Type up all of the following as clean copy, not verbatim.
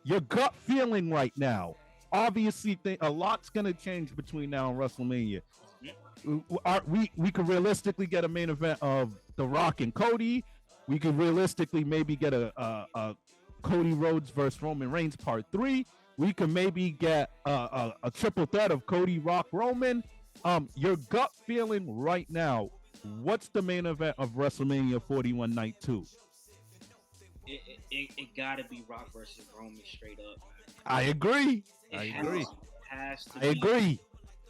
Your gut feeling right now. Obviously, a lot's gonna change between now and WrestleMania. We could realistically get a main event of The Rock and Cody. We could realistically maybe get a Cody Rhodes versus Roman Reigns part 3. We could maybe get a triple threat of Cody, Rock, Roman. Your gut feeling right now. What's the main event of WrestleMania 41 Night 2? It gotta be Rock versus Roman straight up. I agree. It I has, agree. has to I agree.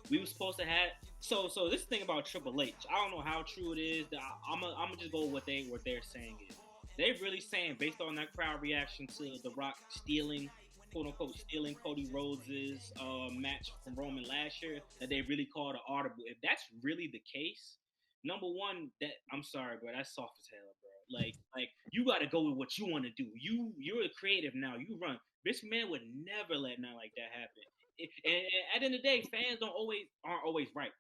We were supposed to have so this thing about Triple H. I don't know how true it is. I'm gonna just go with what they're saying is. They're really saying based on that crowd reaction to The Rock stealing, quote unquote, stealing Cody Rhodes's match from Roman last year that they really called an audible. If that's really the case, number one, that I'm sorry, bro, that's soft as hell, bro. Like you got to go with what you want to do. You're a creative now. You run. Vince McMahon would never let nothing like that happen. And at the end of the day, fans aren't always right.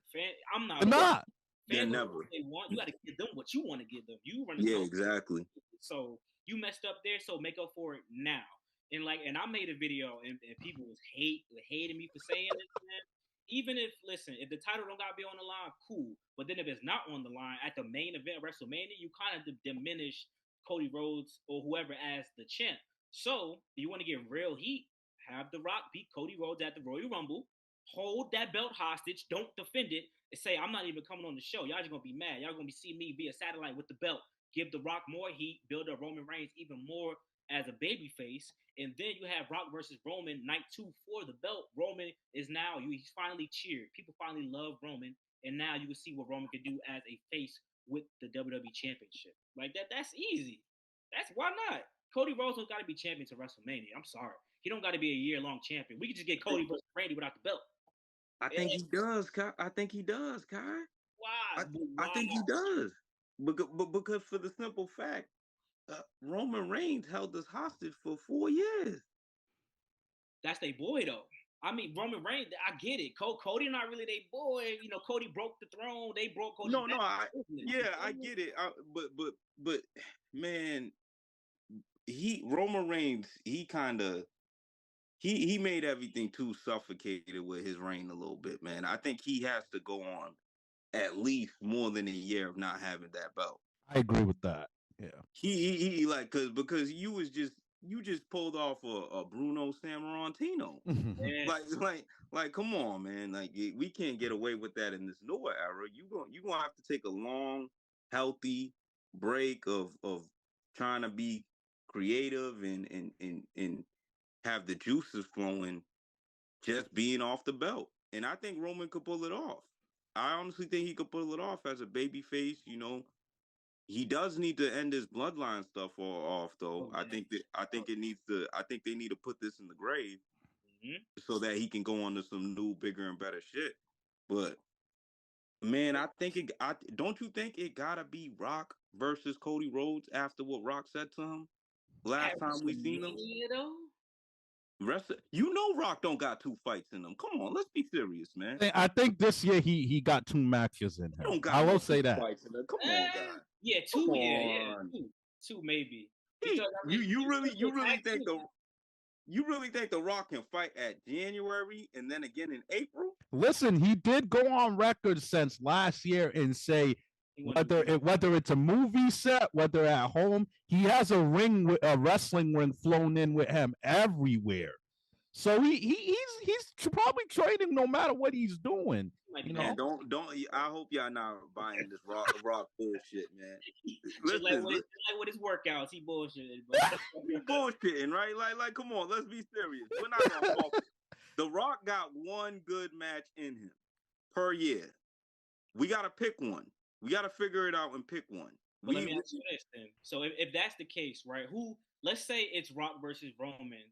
I'm not. Not. They're Fans never. they want. You got to give them what you want to give them. You run. Yeah, exactly. So you messed up there. So make up for it now. And I made a video and people was hating me for saying this, man. Even if if the title don't gotta be on the line, cool. But then if it's not on the line at the main event of WrestleMania, you kind of diminish Cody Rhodes or whoever as the champ. So you want to get real heat, have The Rock beat Cody Rhodes at the Royal Rumble, hold that belt hostage, don't defend it, and say I'm not even coming on the show. Y'all just gonna be mad. Y'all gonna see me be a satellite with the belt. Give The Rock more heat, build up Roman Reigns even more as a babyface, and then you have Rock versus Roman night 2 for the belt. Roman is now he's finally cheered. People finally love Roman, and now you can see what Roman can do as a face with the WWE Championship. Like that. That's easy. That's why not. Cody Rhodes don't got to be champion to WrestleMania. I'm sorry, he don't got to be a year-long champion. We could just get Cody versus Randy without the belt. I think he does, Kai. I think he does, Kai. Why? I think he does. Because for the simple fact, Roman Reigns held us hostage for 4 years. That's their boy though. I mean, Roman Reigns, I get it. Cody not really their boy. You know, Cody broke the throne. They broke Cody. No, I get it. But man, Roman Reigns, he made everything too suffocated with his reign a little bit, man. I think he has to go on at least more than a year of not having that belt. I agree with that. Yeah. He like because you just pulled off a Bruno Sammartino. like come on, man. Like we can't get away with that in this newer era. You gonna have to take a long, healthy break of trying to be creative and have the juices flowing, just being off the belt. And I think Roman could pull it off. I honestly think he could pull it off as a baby face. You know, he does need to end his bloodline stuff off, though. I think they need to put this in the grave so that he can go on to some new, bigger, and better shit. But man, don't you think it gotta be Rock versus Cody Rhodes after what Rock said to him last time we seen him? You know Rock don't got 2 fights in him. Come on, let's be serious, man. I think this year he got 2 matches in him. I will say that. Come on, guys. Yeah, 2. Yeah, 2 maybe. You really think the Rock can fight at January and then again in April? Listen, he did go on record since last year and say whether it's a movie set, whether at home, he has a wrestling ring flown in with him everywhere. So he's probably training no matter what he's doing. You know? Man, don't. I hope y'all not buying this rock bullshit, man. Listen, like with his workouts, he bullshitting. He bullshitting, right? Like, come on, let's be serious. We're not gonna talk. The Rock got 1 good match in him per year. We gotta pick one. We gotta figure it out and pick one. Well, let me ask you this then. So if that's the case, right? Let's say it's Rock versus Roman,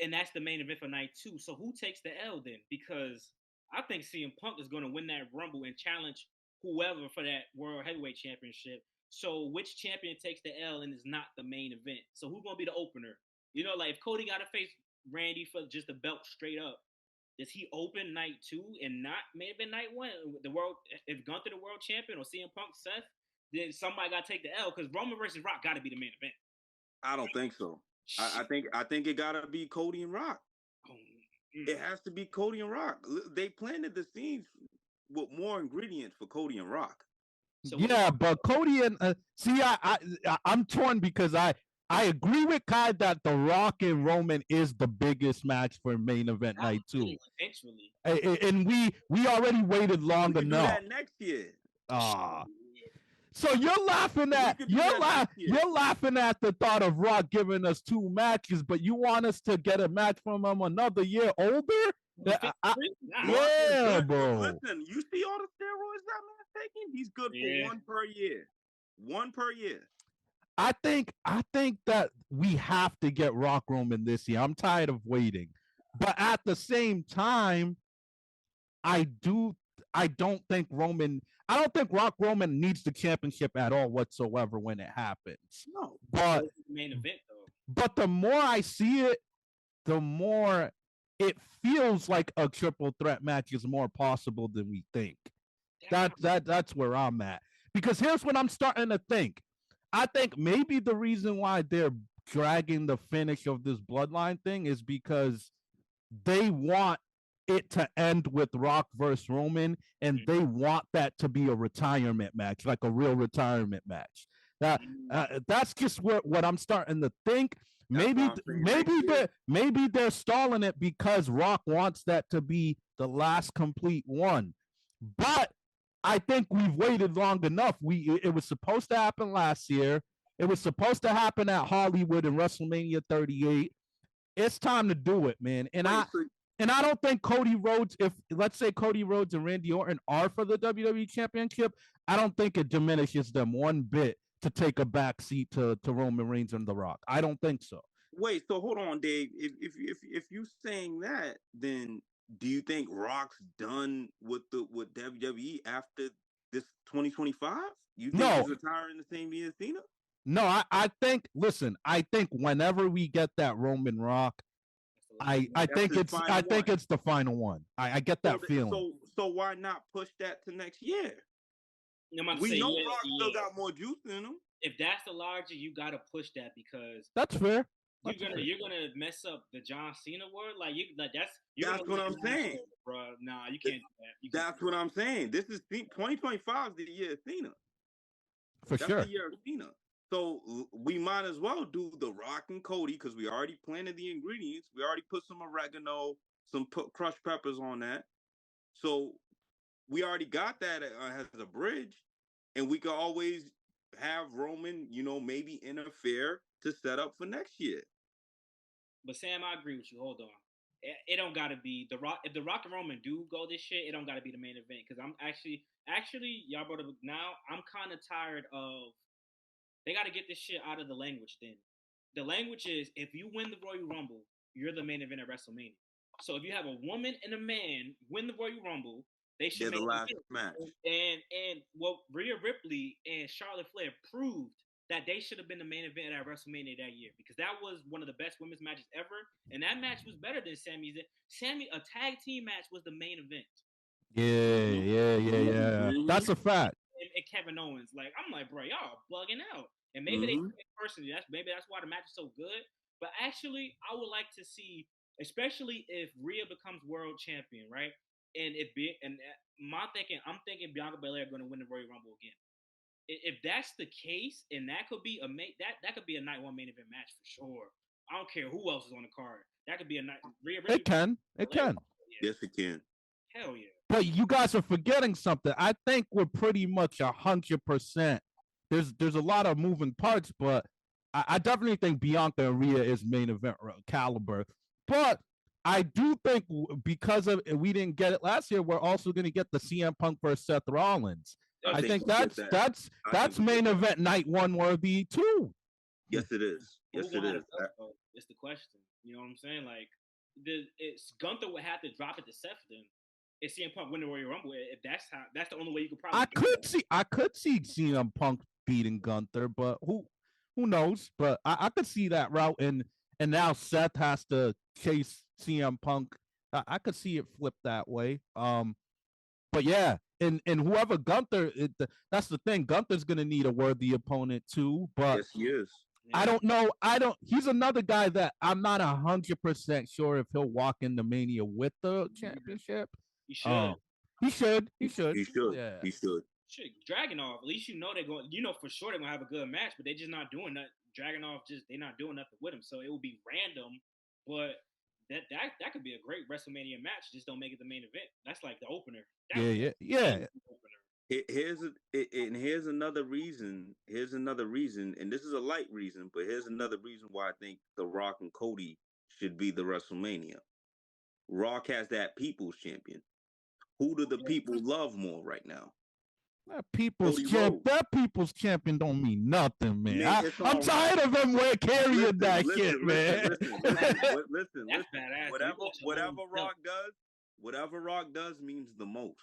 and that's the main event for night 2. So who takes the L then? Because I think CM Punk is going to win that Rumble and challenge whoever for that World Heavyweight Championship. So which champion takes the L and is not the main event? So who's going to be the opener? You know, like if Cody got to face Randy for just the belt straight up, does he open night 2 and not maybe night 1? If Gunther the world champion or CM Punk Seth, then somebody got to take the L because Roman versus Rock got to be the main event. I don't think so. I think it gotta be Cody and Rock. It has to be Cody and Rock. They planted the seeds with more ingredients for Cody and Rock. So yeah, but Cody and I'm torn because I agree with Kai that The Rock and Roman is the biggest match for main event night too. Eventually, and we already waited long enough. Do that next year. So you're laughing at you're laughing at the thought of Rock giving us 2 matches, but you want us to get a match from him another year older? Yeah, bro. Listen, you see all the steroids that man's taking? He's good for 1 per year. 1 per year. I think that we have to get Rock Roman this year. I'm tired of waiting. But at the same time, I don't think Rock Roman needs the championship at all whatsoever when it happens. No. But main event though. But the more I see it, the more it feels like a triple threat match is more possible than we think. That's where I'm at. Because here's what I'm starting to think. I think maybe the reason why they're dragging the finish of this bloodline thing is because they want it to end with Rock versus Roman, and they want that to be a retirement match, like a real retirement match. That's just what I'm starting to think. Maybe they're stalling it because Rock wants that to be the last complete one. But I think we've waited long enough. It was supposed to happen last year. It was supposed to happen at Hollywood in WrestleMania 38. It's time to do it, man. And I don't think Cody Rhodes, if let's say Cody Rhodes and Randy Orton are for the WWE Championship, I don't think it diminishes them one bit to take a back seat to Roman Reigns and The Rock. I don't think so. Wait, so hold on, Dave. If you're saying that, then do you think Rock's done with WWE after this 2025? You think he's retiring the same year as Cena? No, I think whenever we get that Roman Rock, I think it's the final one. I get that feeling. So why not push that to next year? We know Rock still got more juice in him. If that's the logic, you gotta push that because that's fair. You're gonna mess up the John Cena word. That's what I'm saying, bro. Nah, you can't do that. That's what I'm saying. This is 2025 is the year of Cena. That's the year of Cena. So we might as well do The Rock and Cody because we already planted the ingredients. We already put some oregano, some crushed peppers on that. So we already got that as a bridge, and we could always have Roman, maybe interfere to set up for next year. But Sam, I agree with you. Hold on. It don't gotta be The Rock. If The Rock and Roman do go this shit, it don't gotta be the main event. Because I'm actually, y'all brought up now. I'm kind of tired of. They got to get this shit out of the language. Then the language is if you win the Royal Rumble, you're the main event at WrestleMania. So if you have a woman and a man win the Royal Rumble, they should make the last match. And what Rhea Ripley and Charlotte Flair proved that they should have been the main event at WrestleMania that year because that was one of the best women's matches ever, and that match was better than Sammy's. A tag team match was the main event. Yeah. That's a fact. And Kevin Owens, I'm like, bro, y'all bugging out. And maybe they personally, that's why the match is so good. But actually, I would like to see, especially if Rhea becomes world champion, right? And I'm thinking Bianca Belair going to win the Royal Rumble again. If that's the case, and that could be that could be a night one main event match for sure. I don't care who else is on the card. That could be a night. It can. Yes, it can. Hell yeah. But you guys are forgetting something. I think we're pretty much 100%. There's a lot of moving parts, but I definitely think Bianca and Rhea is main event caliber. But I do think because of we didn't get it last year, we're also going to get the CM Punk versus Seth Rollins. I think that's main event night one worthy too. Yes, it is. Yes, it is. It's the question. You know what I'm saying? Gunther would have to drop it to Seth then. If CM Punk win the Royal Rumble, if that's the only way you could probably. I could see CM Punk beating Gunther, but who knows? But I could see that route, and now Seth has to chase CM Punk. I could see it flip that way. But yeah, and whoever Gunther, that's the thing. Gunther's gonna need a worthy opponent too. But yes, he is. I don't know. He's another guy that I'm not 100% sure if he'll walk into Mania with the championship. He should. He should. He should. Yeah. He should. Shit, Dragunov. At least they're going. For sure they're gonna have a good match, but they're just not doing that. Dragunov they're not doing nothing with him, so it will be random. But that could be a great WrestleMania match. Just don't make it the main event. That's like the opener. Yeah. Here's another reason. Here's another reason, and this is a light reason, but here's another reason why I think The Rock and Cody should be the WrestleMania. Rock has that people's champion. Who do the people love more right now? That people's champion don't mean nothing, man. I'm tired of him carrying that shit, man. Listen. Whatever Rock does means the most.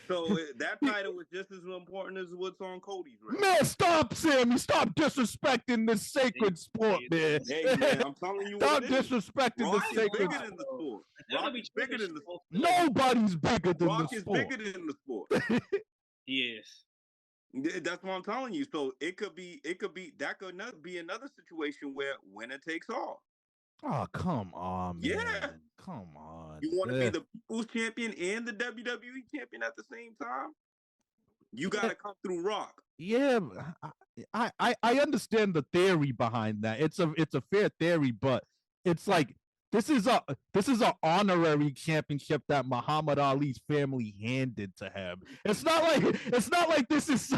So that title is just as important as what's on Cody's. Right? Man, stop, Sammy. Stop disrespecting this sacred sport, man. Hey, man, I'm telling you, stop disrespecting the sacred sport. Rock is bigger than the sport. Nobody's bigger than Rock the sport. Rock is bigger than the sport. He is. That's what I'm telling you. So that could be another situation where winner takes all. Oh, come on, man. Yeah. Come on. You want to be the people's champion and the WWE champion at the same time? You got to come through Rock. Yeah, I understand the theory behind that. It's a fair theory, but it's like this is an honorary championship that Muhammad Ali's family handed to him. It's not like this is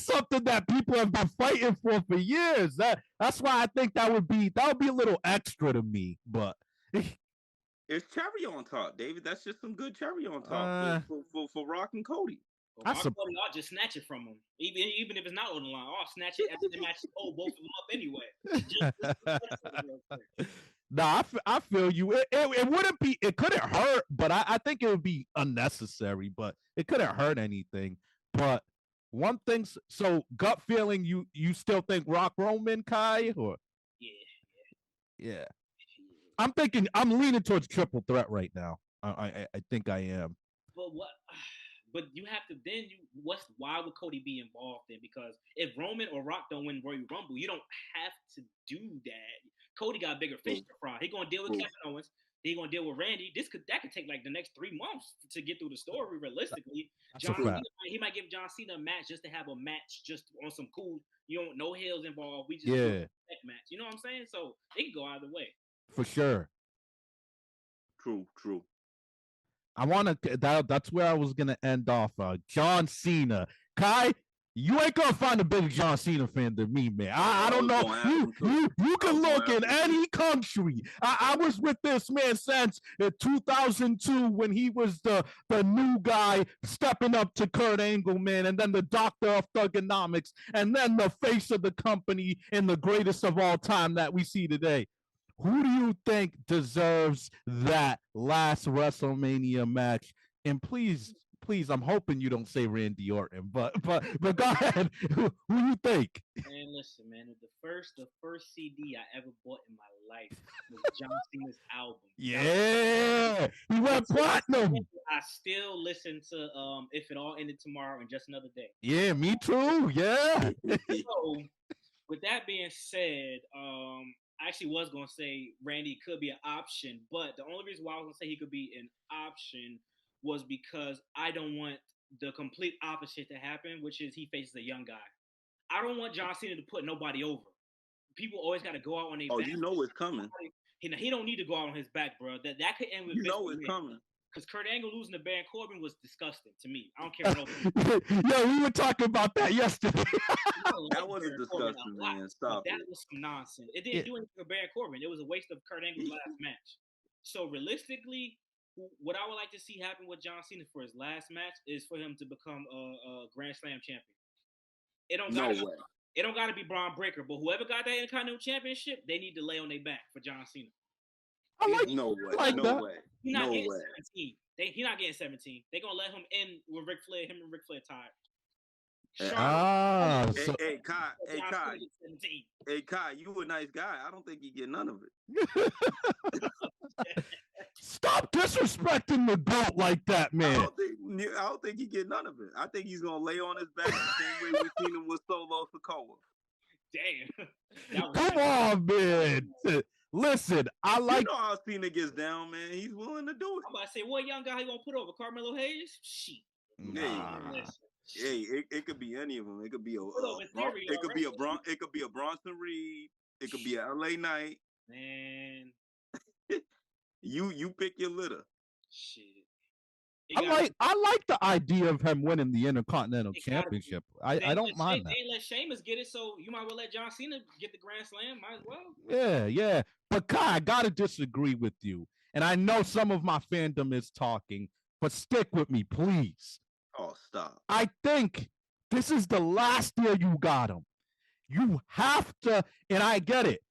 something that people have been fighting for years. That's why I think that would be a little extra to me. But it's cherry on top, David. That's just some good cherry on top for Rock and Cody. Well, I'll just snatch it from him, even if it's not on the line. I'll snatch it after the match. Both of them up anyway. Nah, I feel you. It wouldn't be. It couldn't hurt, but I think it would be unnecessary. But it couldn't hurt anything. But one thing. So gut feeling, you still think Rock Roman, Kai, or yeah. I'm leaning towards triple threat right now. I think I am. But what? But you have to why would Cody be involved in? Because if Roman or Rock don't win Royal Rumble, you don't have to do that. Cody got bigger fish to fry. He gonna deal with Kevin Owens. He gonna deal with Randy. That could take like the next 3 months to get through the story. Realistically, he might give John Cena a match just to have a match, just on some cool. No hills involved. We just do a match. You know what I'm saying? So it can go either way. For sure. True. I want to. That's where I was gonna end off. John Cena, Kai. You ain't gonna find a bigger John Cena fan than me, man. I don't know. You can look in any country. I was with this man since 2002 when he was the new guy stepping up to Kurt Angle, man, and then the doctor of thugonomics, and then the face of the company and the greatest of all time that we see today. Who do you think deserves that last WrestleMania match? And please, I'm hoping you don't say Randy Orton, but go ahead. Who do you think? Man, listen, man. The first CD I ever bought in my life was John Cena's album. Yeah, he went platinum. I still listen to If It All Ended Tomorrow and Just Another Day. Yeah, me too. Yeah. So, with that being said, I actually was going to say Randy could be an option, but the only reason why I was going to say he could be an option was because I don't want the complete opposite to happen, which is he faces a young guy. I don't want John Cena to put nobody over. People always got to go out on their back. You know it's coming. He don't need to go out on his back, bro. That could end with it's coming. Because Kurt Angle losing to Baron Corbin was disgusting to me. I don't care what Yo, we were talking about that yesterday. That wasn't disgusting, man. Stop That was some nonsense. It didn't do anything for Baron Corbin. It was a waste of Kurt Angle's last match. So realistically, what I would like to see happen with John Cena for his last match is for him to become a Grand Slam champion. It don't got to be Braun Breaker, but whoever got that Intercontinental Championship, they need to lay on their back for John Cena. No way. He's not getting 17. He's not getting 17. They're gonna let him in with Ric Flair. Him and Ric Flair tied. Hey, Kai, you a nice guy. I don't think you get none of it. Stop disrespecting the GOAT like that, man. I don't think he get none of it. I think he's gonna lay on his back the same way we seen him with Solo Sikoa. Damn. Come on, man. Listen, I like. You know how Cena gets down, man. He's willing to do it. I'm about to say, what young guy he gonna put over? Carmelo Hayes? Shit. Nah. Hey, it could be any of them. It could be it could be a Bronson Reed. It could be a LA Knight. Man. You pick your litter. Shit. I like the idea of him winning the Intercontinental Championship. I don't mind that. They let Sheamus get it, so you might well let John Cena get the Grand Slam. Might as well. Yeah. But Kai, I gotta disagree with you. And I know some of my fandom is talking, but stick with me, please. Oh, stop. I think this is the last year you got him. You have to, and I get it.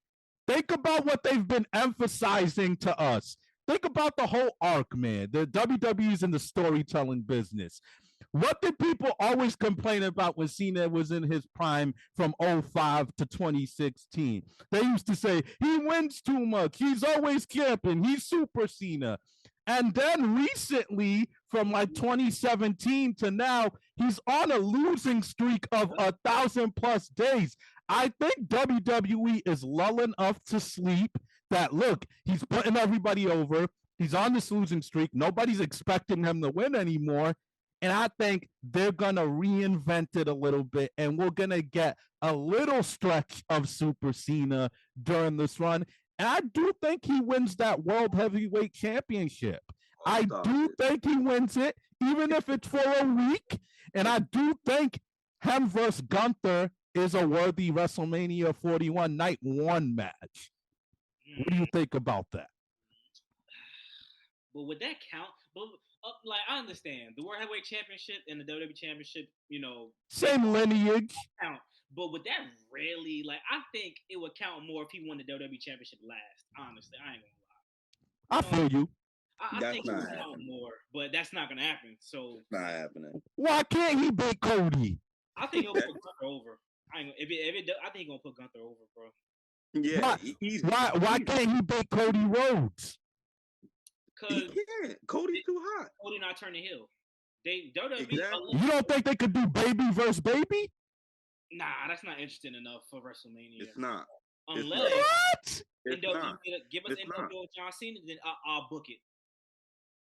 Think about what they've been emphasizing to us. Think about the whole arc, man. The WWE's in the storytelling business. What did people always complain about when Cena was in his prime from 05 to 2016? They used to say, he wins too much. He's always camping. He's Super Cena. And then recently, from like 2017 to now, he's on a losing streak of 1,000+ days. I think WWE is lulling up to sleep that, look, he's putting everybody over. He's on this losing streak. Nobody's expecting him to win anymore. And I think they're going to reinvent it a little bit, and we're going to get a little stretch of Super Cena during this run. And I do think he wins that World Heavyweight Championship. I do think he wins it, even if it's for a week. And I do think him versus Gunther is a worthy WrestleMania 41 Night 1 match. What do you think about that? But would that count? But like, I understand the World Heavyweight Championship and the WWE Championship, same lineage. Count. But would that really, like, I think it would count more if he won the WWE Championship last. Honestly, I ain't gonna lie. I feel you. I think it would count more, but that's not gonna happen. So it's not happening. Why can't he beat Cody? I think he'll put Gunther over. I think he's gonna put Gunther over, bro. Yeah. Why can't he beat Cody Rhodes? He can't. Cody's too hot. Cody not turning heel. WWE. Exactly. You don't think they could do baby versus baby? Nah, that's not interesting enough for WrestleMania. It's not. Unless what? Give us NWO with John Cena, then I'll book it.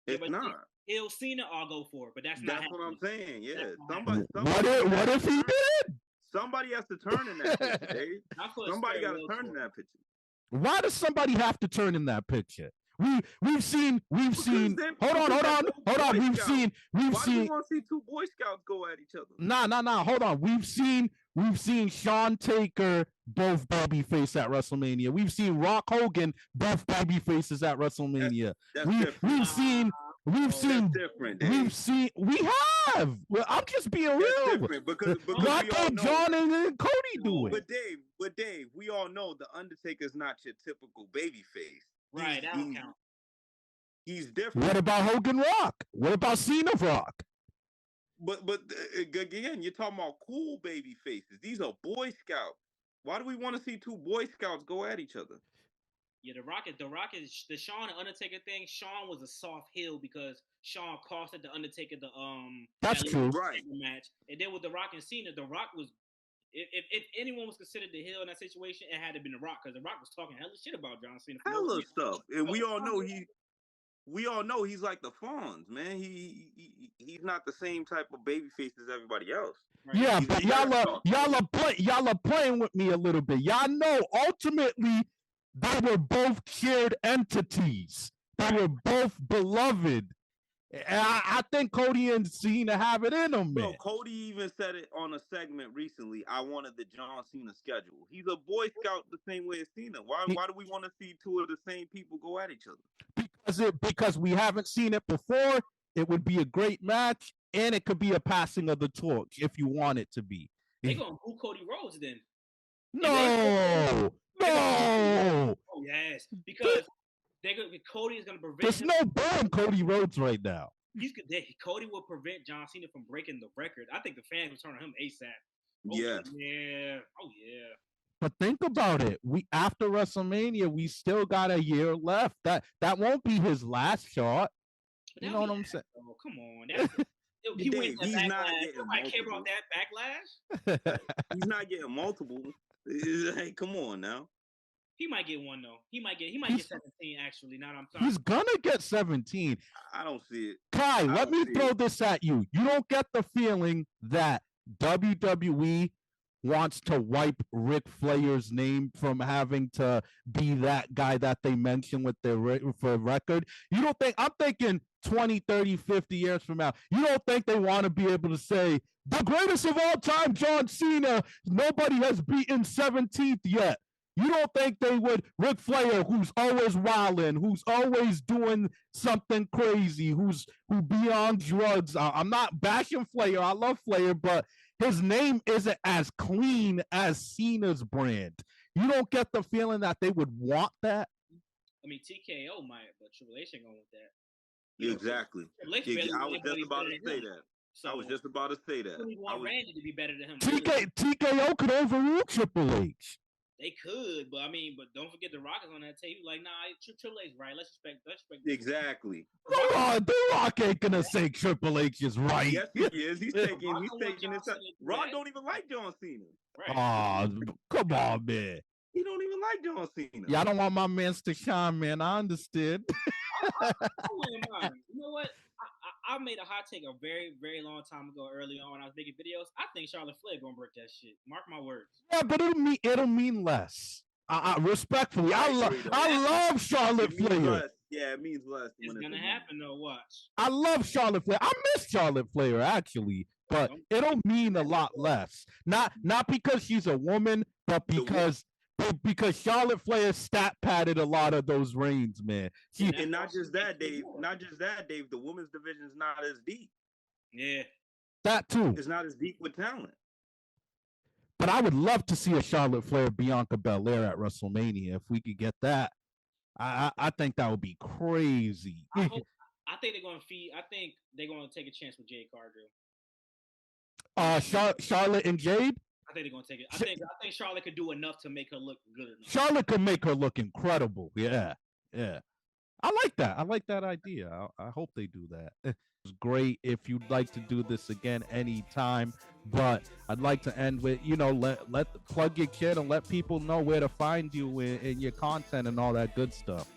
It's not. Heel Cena, I'll go for it, but that's not. That's happening. what I'm saying. Yeah. Somebody what if he did? Somebody has to turn in that picture, Dave. Somebody got to turn in that picture. Why does somebody have to turn in that picture? We've seen. Hold on. We've seen. Why do you want to see two Boy Scouts go at each other? Nah. Hold on. We've seen Shawn Taker both babyface at WrestleMania. We've seen Rock Hogan both babyfaces at WrestleMania. We have. Well, I'm just being real. Because why can't John and Cody do it? But Dave, we all know the Undertaker's not your typical babyface. Right, that don't count. He's different. What about Hogan Rock? What about Cena Rock? But again, you're talking about cool baby faces. These are Boy Scouts. Why do we want to see two Boy Scouts go at each other? Yeah, the Rock is the Shawn and Undertaker thing. Shawn was a soft heel because Shawn costed the Undertaker that's true, right? Match, and then with the Rock and Cena, the Rock was. If anyone was considered the heel in that situation, it had to be the Rock because the Rock was talking hella shit about John Cena. Hella stuff, and we all know he's like the Fonz, man. He's not the same type of babyface as everybody else. Right? Yeah, but y'all are playing with me a little bit. Y'all know ultimately they were both shared entities. They were both beloved. And I think Cody and Cena have it in them, man. No, Cody even said it on a segment recently. I wanted the John Cena schedule. He's a Boy Scout the same way as Cena. Why do we want to see two of the same people go at each other? Because we haven't seen it before. It would be a great match, and it could be a passing of the torch if you want it to be. They're going to boo Cody Rhodes then. No. Oh, yes. Because Cody is going to prevent. There's no booing Cody Rhodes right now. Cody will prevent John Cena from breaking the record. I think the fans will turn on him ASAP. Yeah. Yeah. Oh, yeah. But think about it. We after WrestleMania, we still got a year left. That won't be his last shot. You know what I'm saying? Oh, come on. He wins that backlash. Nobody care about that backlash. He's not getting multiple. Hey, come on now. He might get one though. He might get 17 actually. Now I'm sorry. He's gonna get 17. I don't see it. Kai, let me throw this at you. You don't get the feeling that WWE wants to wipe Ric Flair's name from having to be that guy that they mentioned with their for record. You don't think, I'm thinking 20, 30, 50 years from now, you don't think they want to be able to say, the greatest of all time, John Cena, nobody has beaten 17th yet. You don't think they would, Ric Flair, who's always wilding, who's always doing something crazy, who beyond drugs. I'm not bashing Flair. I love Flair, but his name isn't as clean as Cena's brand. You don't get the feeling that they would want that? I mean, TKO might, but Triple H ain't going with that. Exactly. I was just about to say that. So, I was just about to say that. We want Randy to be better than him. TKO could overrule Triple H. They could, but don't forget the Rock is on that tape. Like, nah, Triple H right. Let's respect. Exactly. Come on, the Rock ain't gonna say Triple H is right. Yes, he is. He's taking his time. Rock don't even like John Cena. Right. Oh, come on, man. He don't even like John Cena. Yeah, I don't want my mans to shine, man. I understand. I wouldn't mind. You know what? I made a hot take a very, very long time ago, early on when I was making videos. I think Charlotte Flair gonna break that shit. Mark my words. Yeah, but it'll mean less. Respectfully, I love Charlotte Flair. Less. Yeah, it means less. It's gonna happen though. Watch. I love Charlotte Flair. I miss Charlotte Flair actually, but it'll mean a lot less. Not because she's a woman, but because Charlotte Flair stat padded a lot of those reigns, man. And not just that, Dave. The women's division is not as deep. Yeah. That too. It's not as deep with talent. But I would love to see a Charlotte Flair Bianca Belair at WrestleMania if we could get that. I think that would be crazy. I think they're gonna feed. I think they're gonna take a chance with Jade Cargill. Charlotte and Jade. I think they're gonna take it. I think Charlotte could do enough to make her look good enough. Charlotte could make her look incredible. Yeah. I like that. I like that idea. I hope they do that. It's great if you'd like to do this again anytime. But I'd like to end with, let plug your kid and let people know where to find you in your content and all that good stuff.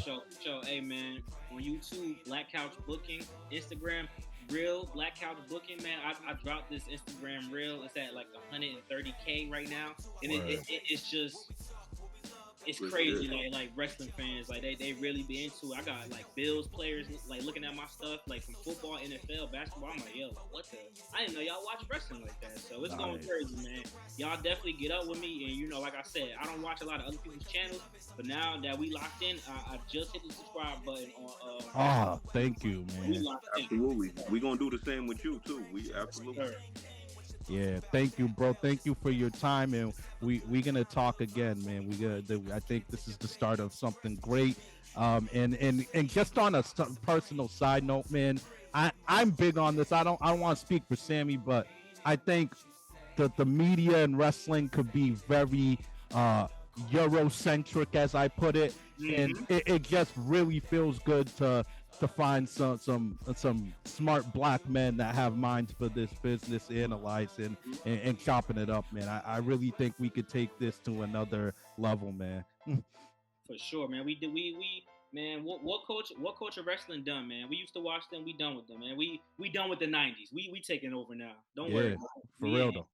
So, hey man, on YouTube, Black Couch Booking, Instagram, Real Black Couch Booking, man. I dropped this Instagram reel. It's at like 130K right now, and it's just. It's crazy, like wrestling fans, like they really be into it. I got like Bills players like looking at my stuff, like from football, NFL, basketball. I'm like, yo, what the? I didn't know y'all watch wrestling like that. So it's going crazy, man. Y'all definitely get up with me, and like I said, I don't watch a lot of other people's channels, but now that we locked in, I just hit the subscribe button on. Thank you, man. Absolutely, we gonna do the same with you too. We absolutely. Sure. Yeah, thank you, bro. Thank you for your time, and we're gonna talk again, man. I think this is the start of something great. And just on a personal side note, man, I'm big on this. I don't want to speak for Sammy, but I think that the media and wrestling could be very Eurocentric, as I put it, and it just really feels good to find some smart black men that have minds for this business, analyzing and chopping it up, man. I really think we could take this to another level, man. For sure, man. Man, what culture wrestling done, man? We used to watch them. We done with them, man. We done with the 90s. We taking over now. Don't worry. For real though.